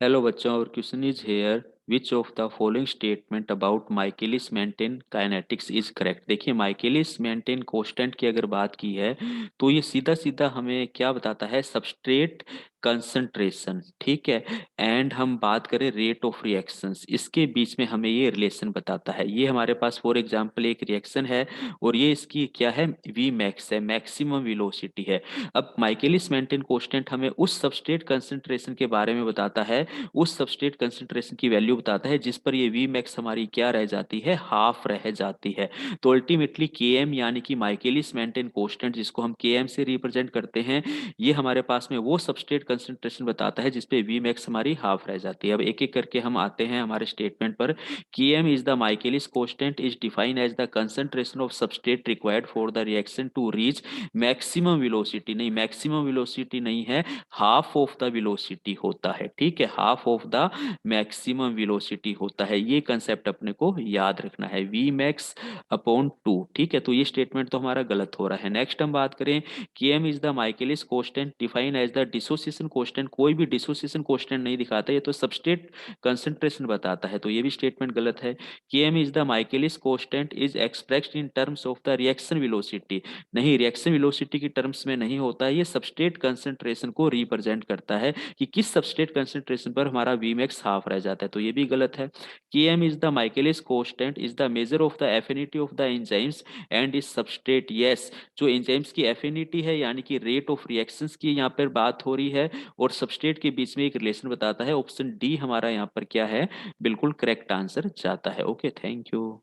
Hello बच्चों, और question is here, which of the following statement about Michaelis Menten kinetics is correct. देखिए, Michaelis maintain constant की अगर बात की है तो ये सीधा सीधा हमें क्या बताता है, सबस्ट्रेट कंसंट्रेशन, ठीक है। एंड हम बात करें रेट ऑफ रिएक्शंस, इसके बीच में हमें ये रिलेशन बताता है। ये हमारे पास फॉर एग्जांपल एक रिएक्शन है और ये इसकी क्या है, वी मैक्स है, मैक्सिमम वेलोसिटी है। अब माइकेलिस मेंटेन कांस्टेंट हमें उस सबस्ट्रेट कंसंट्रेशन के बारे में बताता है, उस सबस्ट्रेट कंसंट्रेशन की वैल्यू बताता है जिस पर ये वी मैक्स हमारी क्या रह जाती है, हाफ रह जाती है। तो अल्टीमेटली के एम यानी कि माइकेलिस मेंटेन कांस्टेंट, जिसको हम के एम से रिप्रेजेंट करते हैं, ये हमारे पास में वो सबस्ट्रेट कंसंट्रेशन बताता है जिसपे वी मैक्स हमारी हाफ रह जाती है। अब एक एक करके हम आते हैं हमारे स्टेटमेंट पर। K M is the Michaelis constant is defined as the concentration of substrate required for the reaction to reach maximum velocity, नहीं मैक्सिमम वेलोसिटी नहीं है, हाफ ऑफ द वेलोसिटी होता है, ठीक है, half of the maximum velocity होता है। ये कंसेप्ट अपने को याद रखना है, वी मैक्स अपॉन टू, ठीक है। तो ये स्टेटमेंट तो हमारा गलत हो रहा है। नेक्स्ट हम बात करें, K M is the Michaelis constant define as the dissociation constant, कोई भी डिसोसिएशन कोस्टेंट नहीं दिखाता, ये तो सबस्ट्रेट कंसंट्रेशन बताता है, तो ये भी स्टेटमेंट गलत है। K M is the Michaelis constant is expressed in terms of the reaction velocity, नहीं, रिएक्शन वेलोसिटी की टर्म्स में नहीं होता है, ये सबस्ट्रेट कंसंट्रेशन को रिप्रेजेंट करता है कि किस सबस्ट्रेट कंसंट्रेशन पर हमारा वी मैक्स हाफ रह जाता है, तो ये भी गलत है। K M is the Michaelis constant is the measure of the affinity of the enzymes and is substrate, yes, जो एंजाइम्स की एफिनिटी है यानी कि रेट ऑफ रिएक्शंस की यहाँ पर बात हो रही है और सबस्ट्रेट के बीच में एक रिलेशन बताता है। ऑप्शन डी हमारा यहाँ पर क्या है, बिल्कुल करेक्ट आंसर जाता है। Okay, thank you.